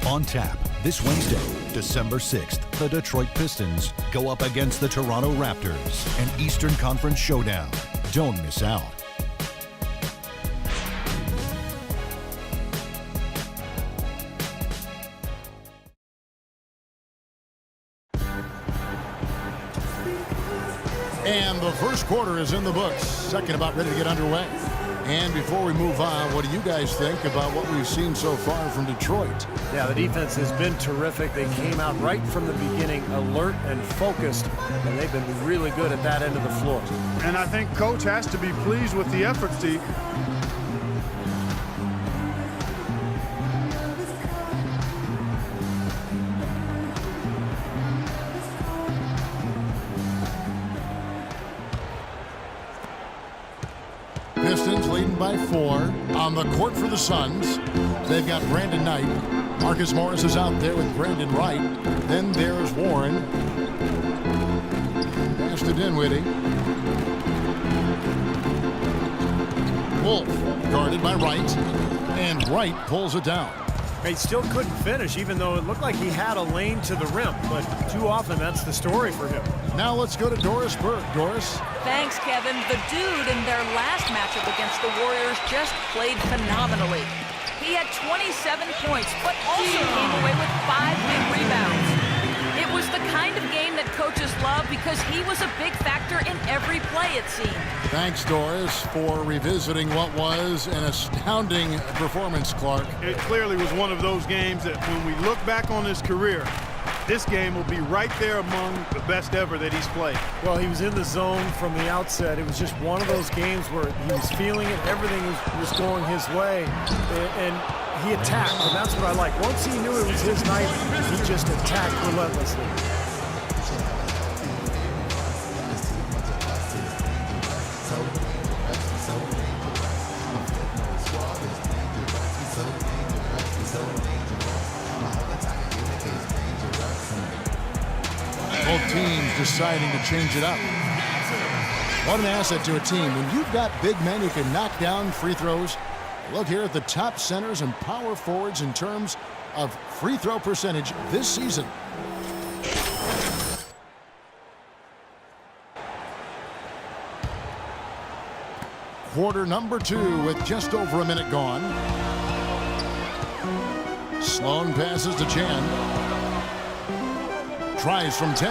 On tap this Wednesday, December 6th, the Detroit Pistons go up against the Toronto Raptors, an Eastern Conference showdown. Don't miss out. And the first quarter is in the books. Second about ready to get underway. And before we move on, what do you guys think about what we've seen so far from Detroit? Yeah, the defense has been terrific. They came out right from the beginning, alert and focused, and they've been really good at that end of the floor. And I think Coach has to be pleased with the effort, Steve. Pistons leading by 4 on the court for the Suns. They've got Brandon Knight. Marcus Morris is out there with Brandon Wright. Then there's Warren. Pass to Dinwiddie. Wolf guarded by Wright. And Wright pulls it down. He still couldn't finish, even though it looked like he had a lane to the rim. But too often, that's the story for him. Now let's go to Doris Burke. Doris? Thanks, Kevin. The dude in their last matchup against the Warriors just played phenomenally. He had 27 points, but also came away with 5 big rebounds. It was the kind of game that coaches love because he was a big factor in every play, it seemed. Thanks, Doris, for revisiting what was an astounding performance, Clark. It clearly was one of those games that when we look back on his career, this game will be right there among the best ever that he's played. Well, he was in the zone from the outset. It was just one of those games where he was feeling it. Everything was going his way, and he attacked, and that's what I like. Once he knew it was his night, he just attacked relentlessly. Both teams deciding to change it up. What an asset to a team. When you've got big men who can knock down free throws, look here at the top centers and power forwards in terms of free throw percentage this season. Quarter number 2 with just over a minute gone. Sloan passes to Chan. Tries from 10.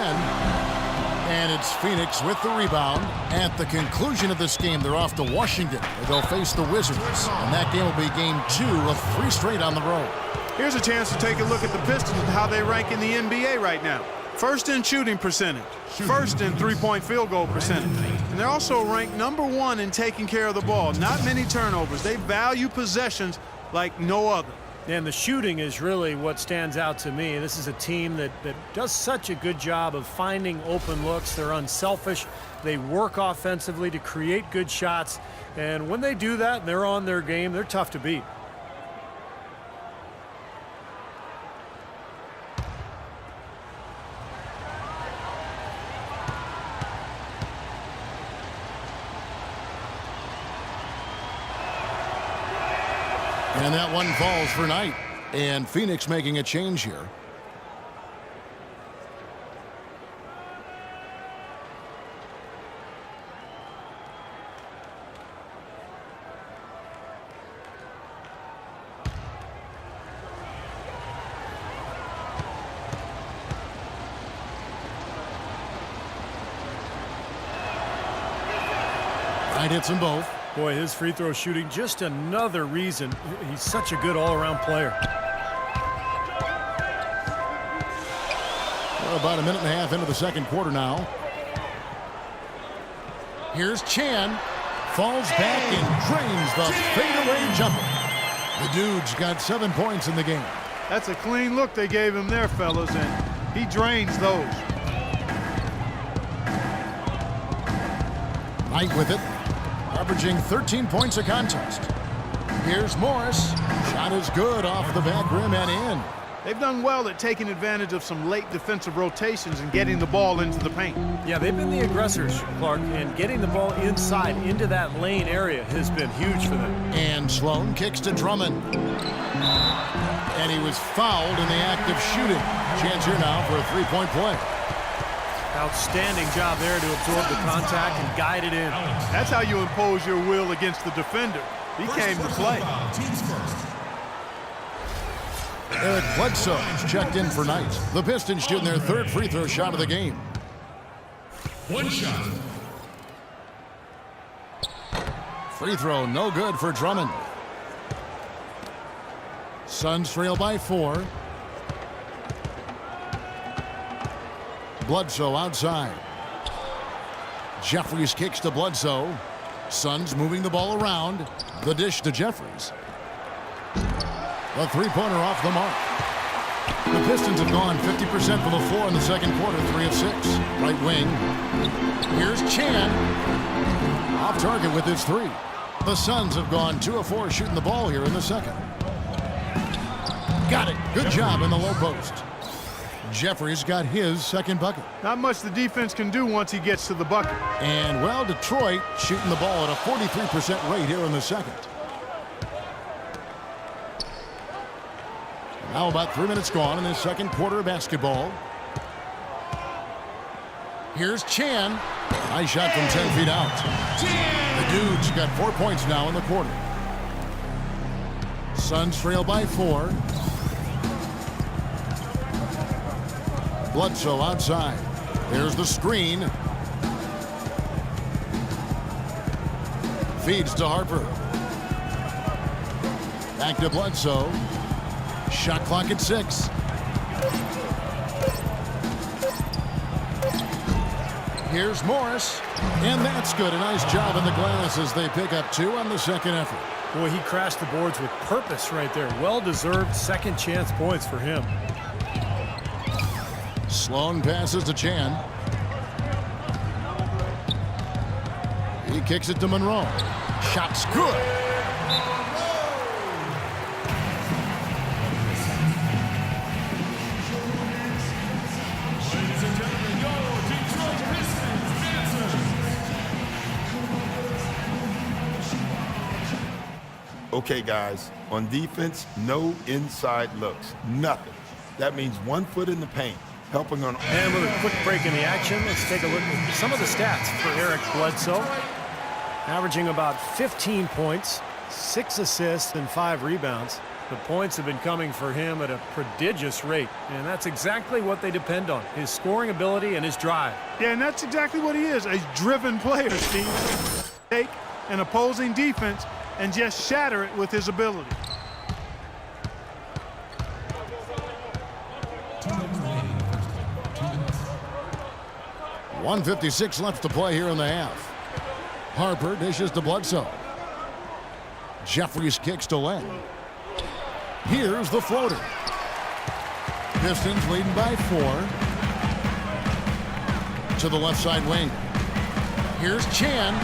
And it's Phoenix with the rebound. At the conclusion of this game, they're off to Washington, where they'll face the Wizards. And that game will be game 2 of 3 straight on the road. Here's a chance to take a look at the Pistons and how they rank in the NBA right now. First in shooting percentage, first in three-point field goal percentage. And they're also ranked number 1 in taking care of the ball. Not many turnovers. They value possessions like no other. And the shooting is really what stands out to me. This is a team that does such a good job of finding open looks. They're unselfish. They work offensively to create good shots. And when they do that and they're on their game, they're tough to beat. And that one falls for Knight. And Phoenix making a change here. Knight hits them both. Boy, his free throw shooting, just another reason he's such a good all-around player. We're about a minute and a half into the second quarter now. Here's Chan. Falls back and drains the fadeaway jumper. The dude's got 7 points in the game. That's a clean look they gave him there, fellas, and he drains those. Knight with it. Averaging 13 points a contest. Here's Morris. Shot is good off the back rim and in. They've done well at taking advantage of some late defensive rotations and getting the ball into the paint. Yeah, they've been the aggressors, Clark, and getting the ball inside into that lane area has been huge for them. And And Sloan kicks to Drummond. And he was fouled in the act of shooting. Chance here now for a three-point play. Outstanding job there to absorb the contact and guide it in. That's how you impose your will against the defender. He came to play. Eric Bledsoe checked in for Knight. The Pistons shooting their third free throw shot of the game. One shot. Free throw no good for Drummond. Suns trail by 4. Bledsoe outside. Jeffries kicks to Bledsoe. Suns moving the ball around. The dish to Jeffries. The three-pointer off the mark. The Pistons have gone 50% from the floor in the second quarter, 3 of 6. Right wing. Here's Chan. Off target with his 3. The Suns have gone 2 of 4 shooting the ball here in the second. Got it. Good job in the low post. Jeffries got his second bucket. Not much the defense can do once he gets to the bucket. And, well, Detroit shooting the ball at a 43% rate here in the second. Now about 3 minutes gone in this second quarter of basketball. Here's Chan. Nice shot from 10 feet out. The Dudes got 4 points now in the quarter. Suns trail by 4. Bledsoe outside. There's the screen. Feeds to Harper. Back to Bledsoe. Shot clock at 6. Here's Morris. And that's good. A nice job in the glass as they pick up 2 on the second effort. Boy, he crashed the boards with purpose right there. Well-deserved second chance points for him. Sloan passes to Chan. He kicks it to Monroe. Shot's good. Okay, guys, on defense, no inside looks, nothing. That means 1 foot in the paint, helping on. And with a quick break in the action, let's take a look at some of the stats for Eric Bledsoe. Averaging about 15 points, 6 assists, and 5 rebounds. The points have been coming for him at a prodigious rate, and that's exactly what they depend on, his scoring ability and his drive. Yeah, and that's exactly what he is, a driven player, Steve. Take an opposing defense and just shatter it with his ability. .156 left to play here in the half. Harper dishes to Bledsoe. Jeffries kicks to Len. Here's the floater. Pistons leading by 4. To the left side wing. Here's Chan.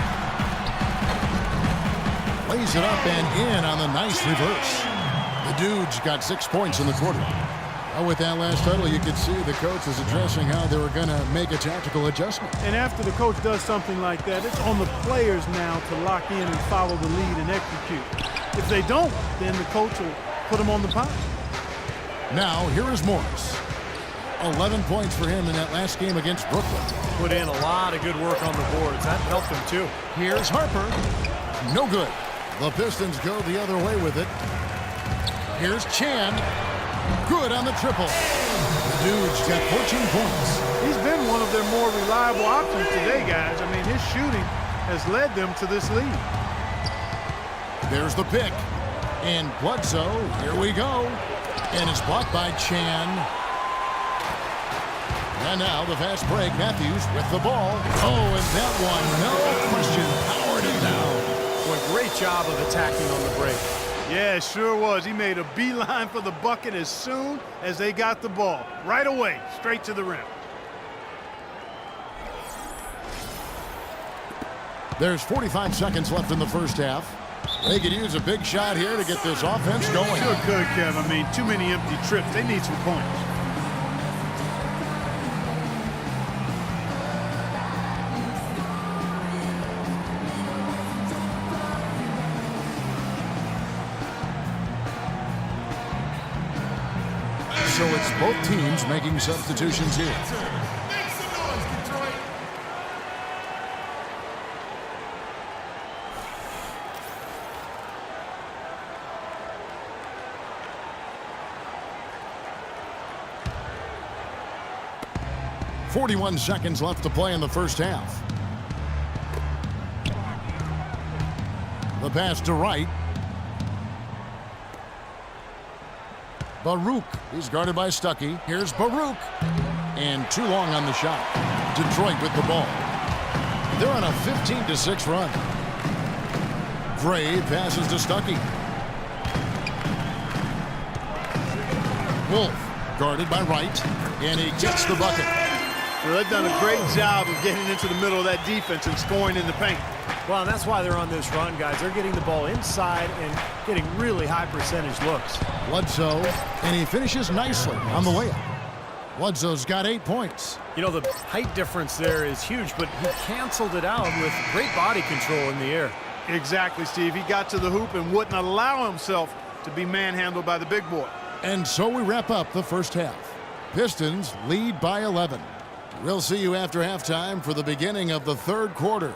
Lays it up and in on the nice reverse. The Dudes got 6 points in the quarter. Well, with that last total, you could see the coach was addressing how they were going to make a tactical adjustment. And after the coach does something like that, it's on the players now to lock in and follow the lead and execute. If they don't, then the coach will put them on the pot. Now, here is Morris. 11 points for him in that last game against Brooklyn. Put in a lot of good work on the boards. That helped him, too. Here's Harper. No good. The Pistons go the other way with it. Here's Chan. Good on the triple. The Dudes got 14 points. He's been one of their more reliable options today, guys. I mean, his shooting has led them to this lead. There's the pick. And Bledsoe, here we go. And it's blocked by Chan. And now the fast break. Matthews with the ball. Oh, and that one, no question, powered it down. Boy, great job of attacking on the break. Yeah, it sure was. He made a beeline for the bucket as soon as they got the ball. Right away, straight to the rim. There's 45 seconds left in the first half. They could use a big shot here to get this offense going. Sure could, Kev. I mean, too many empty trips. They need some points. So it's both teams making substitutions here. Make some noise, Detroit. .41 seconds left to play in the first half. The pass to Wright. Baruch is guarded by Stuckey. Here's Baruch. And too long on the shot. Detroit with the ball. They're on a 15-6 run. Gray passes to Stuckey. Wolf guarded by Wright. And he gets the bucket. Well, they've done a great job of getting into the middle of that defense and scoring in the paint. Well, and that's why they're on this run, guys. They're getting the ball inside and getting really high percentage looks. Bledsoe, and he finishes nicely on the layup. Bledsoe's got 8 points. You know, the height difference there is huge, but he canceled it out with great body control in the air. Exactly, Steve. He got to the hoop and wouldn't allow himself to be manhandled by the big boy. And so we wrap up the first half. Pistons lead by 11. We'll see you after halftime for the beginning of the third quarter.